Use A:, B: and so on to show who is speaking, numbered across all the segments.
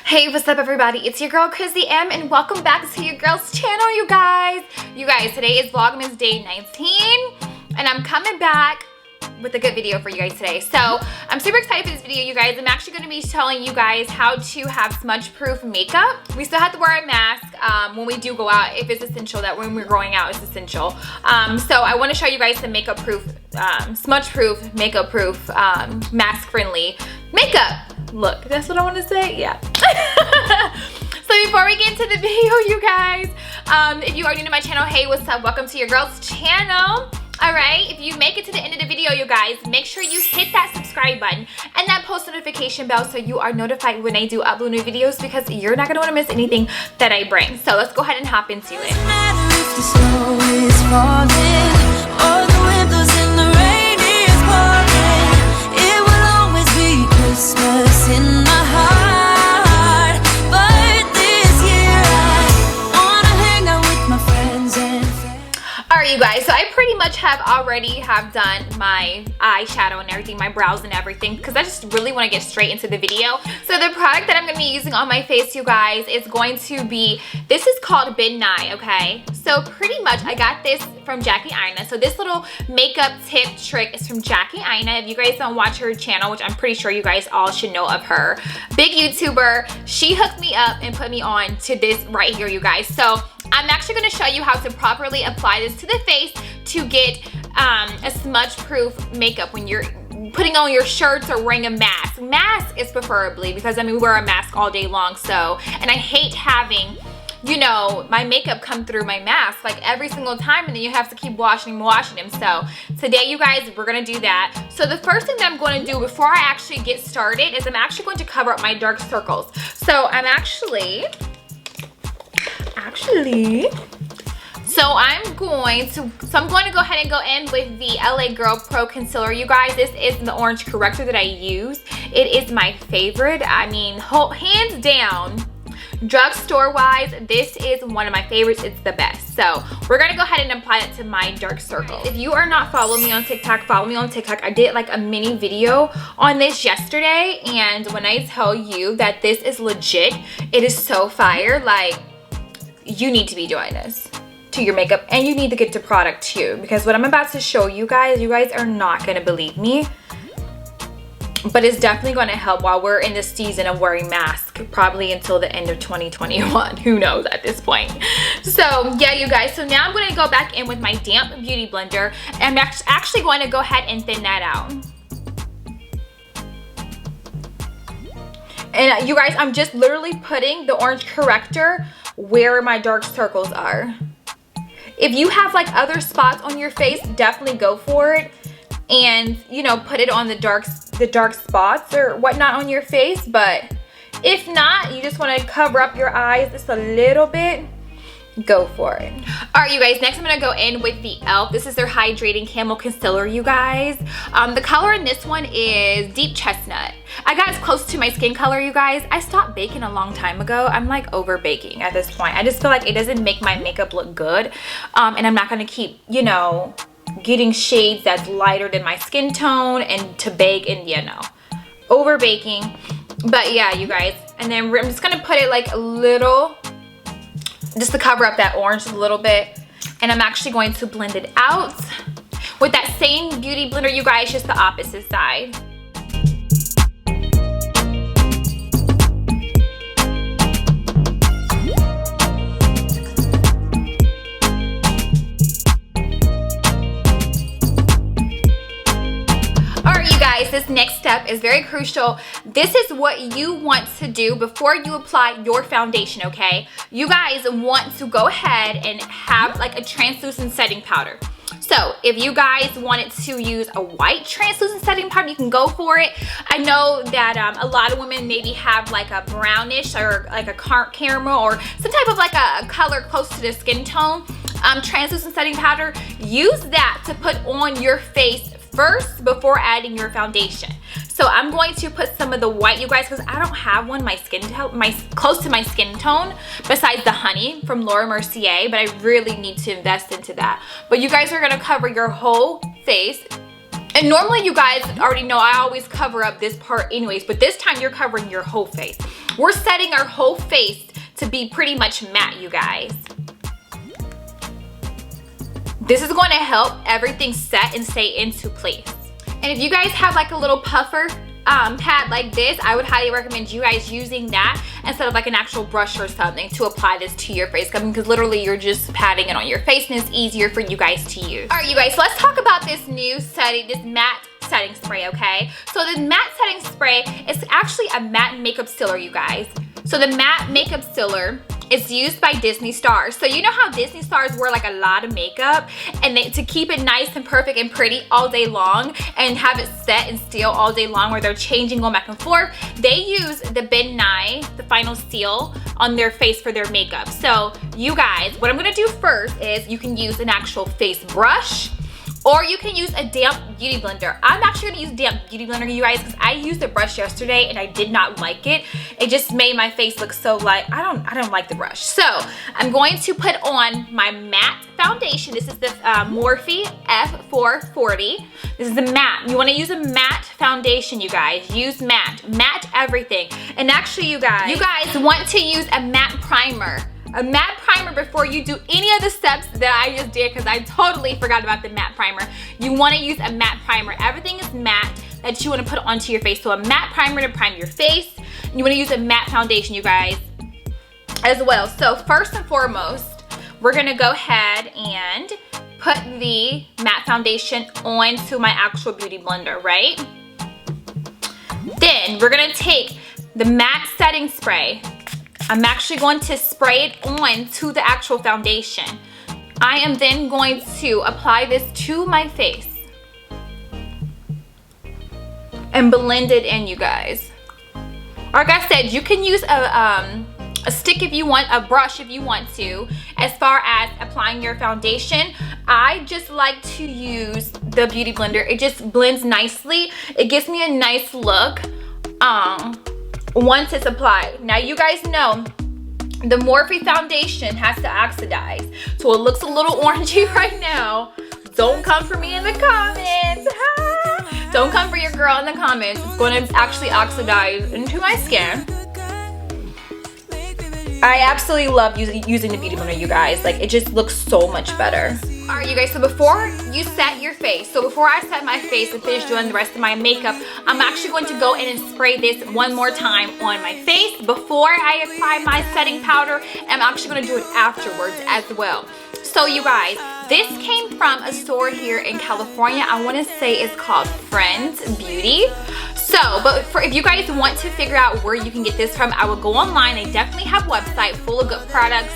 A: Hey, what's up everybody? It's your girl Krissy M and welcome back to your girl's channel, you guys. Today is Vlogmas Day 19 and I'm coming back with a good video for you guys today. So I'm super excited for this video, you guys. I'm actually going to be telling you guys how to have smudge proof makeup. We still have to wear a mask when we do go out, if it's essential, that when we're going out it's essential. So I want to show you guys some makeup proof, smudge proof, makeup proof, mask friendly makeup look. That's what I want to say. Yeah. So before we get into the video, you guys, if you are new to my channel, hey, what's up? Welcome to your girl's channel. Alright, if you make it to the end of the video, you guys, make sure you hit that subscribe button and that post notification bell so you are notified when I do upload new videos, because you're not going to want to miss anything that I bring. So let's go ahead and hop into it. You guys, so I pretty much have done my eyeshadow and everything, my brows and everything, because I just really want to get straight into the video. So the product that I'm going to be using on my face, you guys, is going to be, this is called Midnight, okay? So pretty much I got this from Aina. So this little makeup tip trick is from Aina. If you guys don't watch her channel, which I'm pretty sure you guys all should know of her, big YouTuber, she hooked me up and put me on to this right here, you guys. So I'm actually going to show you how to properly apply this to the face to get a smudge proof makeup when you're putting on your shirts or wearing a mask. Mask is preferably, because I mean we wear a mask all day long, so, and I hate having, you know, my makeup come through my mask like every single time, and then you have to keep washing them. So today, you guys, we're gonna do that. So the first thing that I'm going to do before I actually get started is I'm actually going to cover up my dark circles. So I'm going to go ahead and go in with the LA Girl Pro Concealer, you guys. This is the orange corrector that I use. It is my favorite. I mean, hands down, drugstore wise, this is one of my favorites. It's the best. So we're gonna go ahead and apply it to my dark circles. If you are not following me on TikTok, follow me on TikTok. I did like a mini video on this yesterday, and when I tell you that this is legit, it is so fire. Like, you need to be doing this to your makeup, and you need to get to product too, because what I'm about to show you guys are not gonna believe me, but it's definitely going to help while we're in this season of wearing masks, probably until the end of 2021. Who knows at this point. So yeah, you guys, so now I'm going to go back in with my damp beauty blender, and I'm actually going to go ahead and thin that out. And you guys, I'm just literally putting the orange corrector where my dark circles are. If you have like other spots on your face, definitely go for it, and you know, put it on the dark spots or whatnot on your face. But if not, you just want to cover up your eyes just a little bit, go for it. All right, you guys, next I'm gonna go in with the e.l.f. This is their hydrating camel concealer, you guys. The color in this one is deep chestnut. I got as close to my skin color, you guys. I stopped baking a long time ago. I'm like over baking at this point. I just feel like it doesn't make my makeup look good, and I'm not gonna keep, you know, getting shades that's lighter than my skin tone and to bake, and you know, over baking. But yeah, you guys, and then I'm just gonna put it like a little, just to cover up that orange a little bit, and I'm actually going to blend it out with that same beauty blender, you guys, just the opposite side. This next step is very crucial. This is what you want to do before you apply your foundation, okay? You guys want to go ahead and have like a translucent setting powder. So if you guys wanted to use a white translucent setting powder, you can go for it. I know that a lot of women maybe have like a brownish or like a caramel or some type of like a color close to the skin tone translucent setting powder. Use that to put on your face first before adding your foundation. So I'm going to put some of the white, you guys, because I don't have one close to my skin tone besides the honey from Laura Mercier, but I really need to invest into that. But you guys are going to cover your whole face. And normally, you guys already know I always cover up this part anyways, but this time you're covering your whole face. We're setting our whole face to be pretty much matte, you guys. This is going to help everything set and stay into place. And if you guys have like a little puffer pad like this, I would highly recommend you guys using that instead of like an actual brush or something to apply this to your face, because literally you're just patting it on your face and it's easier for you guys to use. All right, you guys, so let's talk about this new setting, this matte setting spray, okay? So the matte setting spray is actually a matte makeup sealer, you guys. So the matte makeup sealer is used by Disney stars. So you know how Disney stars wear like a lot of makeup, and to keep it nice and perfect and pretty all day long and have it set and still all day long where they're changing, going back and forth, they use the Ben Nye, the final seal, on their face for their makeup. So you guys, what I'm gonna do first is you can use an actual face brush, or you can use a damp beauty blender. I'm actually gonna use damp beauty blender, you guys, because I used the brush yesterday and I did not like it. It just made my face look so like, I don't like the brush. So I'm going to put on my matte foundation. This is the Morphe F440. This is the matte. You wanna use a matte foundation, you guys. Use matte, matte everything. And actually, you guys want to use a matte primer. A matte primer before you do any of the steps that I just did, because I totally forgot about the matte primer. You want to use a matte primer. Everything is matte that you want to put onto your face. So a matte primer to prime your face. You want to use a matte foundation, you guys, as well. So first and foremost, we're going to go ahead and put the matte foundation onto my actual beauty blender, right? Then we're going to take the matte setting spray. I'm actually going to spray it on to the actual foundation. I am then going to apply this to my face and blend it in, you guys. Like I said, you can use a stick if you want, a brush if you want to, as far as applying your foundation. I just like to use the beauty blender. It just blends nicely. It gives me a nice look once it's applied. Now you guys know the Morphe foundation has to oxidize, so it looks a little orangey right now. Don't come for me in the comments. Don't come for your girl in the comments. It's going to actually oxidize into my skin. I absolutely love using the beauty blender, you guys. Like, it just looks so much better. Alright, you guys, so before you set your face, so before I set my face and finish doing the rest of my makeup, I'm actually going to go in and spray this one more time on my face before I apply my setting powder. And I'm actually going to do it afterwards as well. So you guys, this came from a store here in California. I want to say it's called Friends Beauty. So, but if you guys want to figure out where you can get this from, I will go online. They definitely have a website full of good products.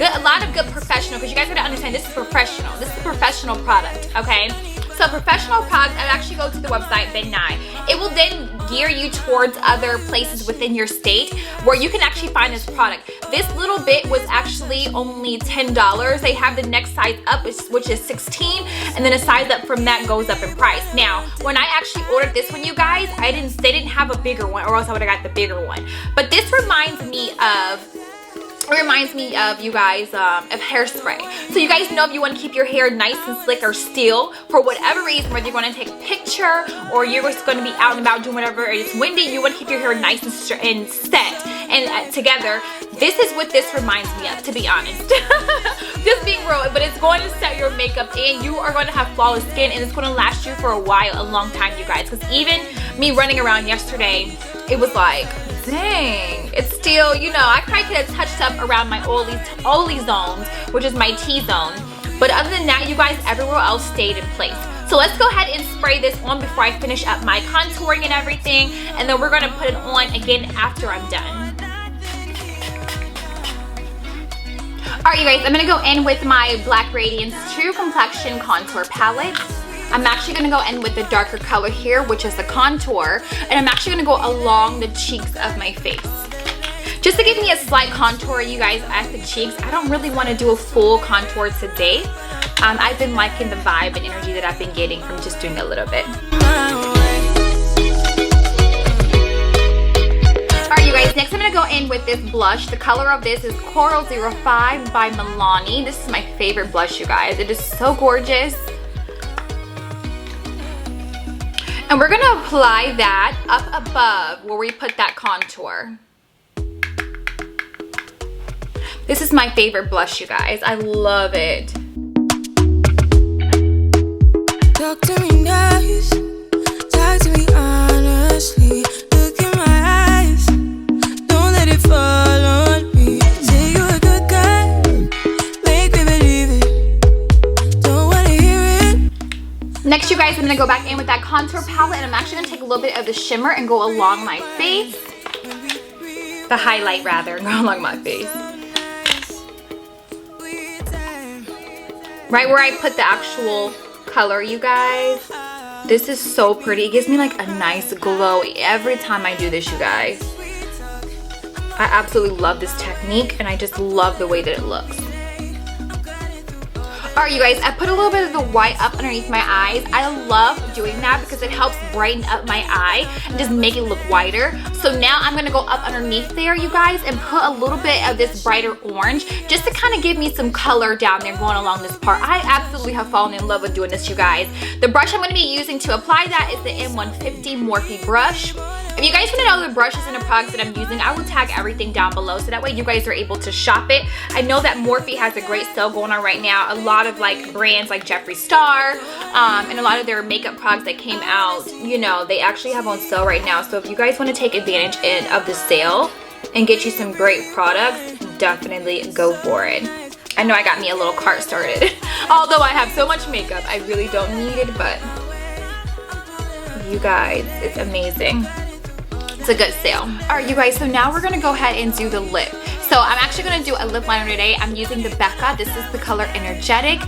A: A lot of good professional, because you guys gotta understand, this is professional. This is a professional product, okay? So professional product, I actually go to the website Ben Nye. It will then gear you towards other places within your state where you can actually find this product. This little bit was actually only $10. They have the next size up, which is 16, and then a size up from that goes up in price. Now, when I actually ordered this one, you guys, they didn't have a bigger one, or else I would have got the bigger one. But this reminds me of you guys of hairspray. So you guys know, if you want to keep your hair nice and slick or still, for whatever reason, whether you're going to take a picture or you're just going to be out and about doing whatever, it's windy, you want to keep your hair nice and set and together, this is what this reminds me of, to be honest. Just being real, but it's going to set your makeup and you are going to have flawless skin, and it's going to last you for a while, a long time, you guys. Because even me running around yesterday, it was like, dang, it's still, you know, I probably could have touched up around my oily zones, which is my T-zone. But other than that, you guys, everywhere else stayed in place. So let's go ahead and spray this on before I finish up my contouring and everything. And then we're going to put it on again after I'm done. Alright, you guys, I'm going to go in with my Black Radiance True Complexion Contour Palette. I'm actually going to go in with the darker color here, which is the contour, and I'm actually going to go along the cheeks of my face. Just to give me a slight contour, you guys, at the cheeks. I don't really want to do a full contour today. I've been liking the vibe and energy that I've been getting from just doing a little bit. Alright, you guys, next I'm going to go in with this blush. The color of this is Coral 05 by Milani. This is my favorite blush, you guys. It is so gorgeous. And we're going to apply that up above where we put that contour. This is my favorite blush, you guys. I love it.
B: Talk to me nice, talk to me honestly. Look in my eyes, don't let it fall on me. Say you're a good guy, make me believe it. Don't wanna hear it.
A: Next, you guys, I'm gonna go back in with that contour palette, and I'm actually gonna take a little bit of the shimmer and go along my face. The highlight, rather, go along my face. Right where I put the actual color, you guys. This is so pretty. It gives me like a nice glow every time I do this, you guys. I absolutely love this technique, and I just love the way that it looks. Alright, you guys, I put a little bit of the white up underneath my eyes. I love doing that because it helps brighten up my eye and just make it look whiter. So now I'm going to go up underneath there, you guys, and put a little bit of this brighter orange just to kind of give me some color down there going along this part. I absolutely have fallen in love with doing this, you guys. The brush I'm going to be using to apply that is the M150 Morphe brush. If you guys want to know the brushes and the products that I'm using, I will tag everything down below so that way you guys are able to shop it. I know that Morphe has a great sale going on right now. A lot of like brands like Jeffree Star and a lot of their makeup products that came out, you know, they actually have on sale right now. So if you guys want to take advantage of the sale and get you some great products, definitely go for it. I know I got me a little cart started. Although I have so much makeup, I really don't need it, but you guys, it's amazing. It's a good sale. Alright, you guys, so now we're going to go ahead and do the lip. So I'm actually going to do a lip liner today. I'm using the Becca. This is the color Energetic.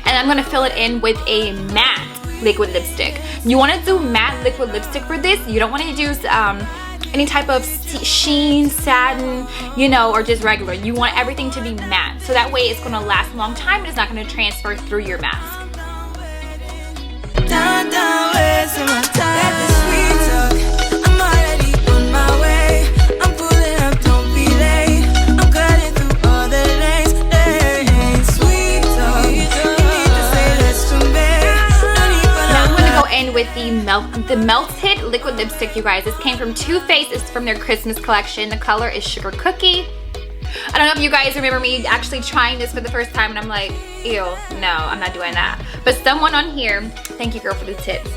A: And I'm going to fill it in with a matte liquid lipstick. You want to do matte liquid lipstick for this. You don't want to use any type of sheen, satin, you know, or just regular. You want everything to be matte. So that way it's going to last a long time and it's not going to transfer through your mask.
B: Down, down, wasting my time. Let the sweet talk. I'm already on my way. I'm pulling up, don't be late. I'm cutting through all the lanes. Hey, sweet talk. You need to say less to me.
A: Now I'm gonna go in with the Melted liquid lipstick, you guys. This came from Too Faced. It's from their Christmas collection. The color is Sugar Cookie. I don't know if you guys remember me actually trying this for the first time and I'm like, ew, no, I'm not doing that. But someone on here, thank you girl for the tips,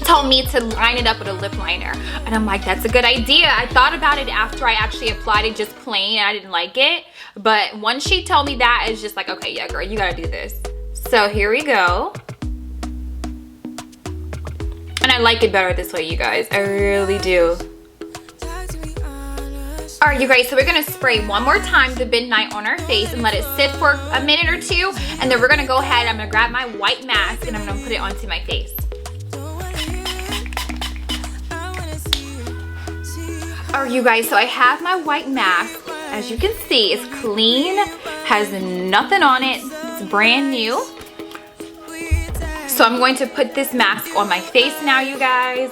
A: told me to line it up with a lip liner. And I'm like, that's a good idea. I thought about it after I actually applied it just plain and I didn't like it. But once she told me that, it's just like, okay, yeah girl, you gotta do this. So here we go. And I like it better this way, you guys. I really do. Alright, you guys, so we're going to spray one more time the Midnight on our face and let it sit for a minute or two. And then we're going to go ahead, I'm going to grab my white mask and I'm going to put it onto my face. Alright, you guys, so I have my white mask. As you can see, it's clean, has nothing on it, it's brand new. So I'm going to put this mask on my face now, you guys.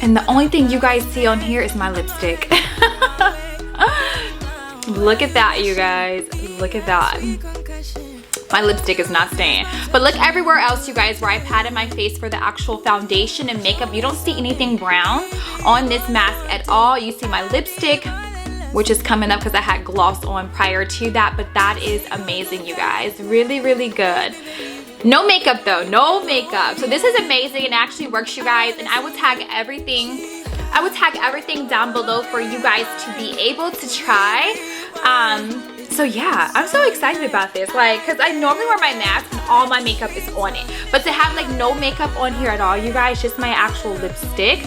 A: And the only thing you guys see on here is my lipstick. Look at that, you guys. Look at that. My lipstick is not staying. But look everywhere else, you guys, where I patted my face for the actual foundation and makeup. You don't see anything brown on this mask at all. You see my lipstick, which is coming up because I had gloss on prior to that. But that is amazing, you guys. Really, really good. No makeup though, no makeup. So this is amazing. It actually works, you guys. And I will tag everything. I will tag everything down below for you guys to be able to try. So yeah, I'm so excited about this. Like, cause I normally wear my mask and all my makeup is on it. But to have like no makeup on here at all, you guys, just my actual lipstick.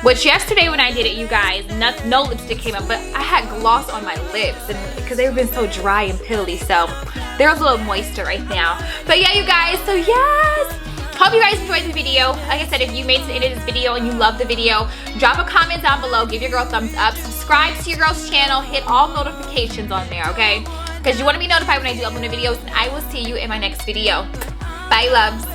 A: Which yesterday when I did it, you guys, no lipstick came up, but I had gloss on my lips and because they've been so dry and pilly, so there's a little moisture right now. But yeah, you guys, so yes! Hope you guys enjoyed the video. Like I said, if you made it to the end of this video and you love the video, drop a comment down below, give your girl a thumbs up, subscribe to your girl's channel, hit all notifications on there, okay? Because you want to be notified when I do upload videos, and I will see you in my next video. Bye, loves.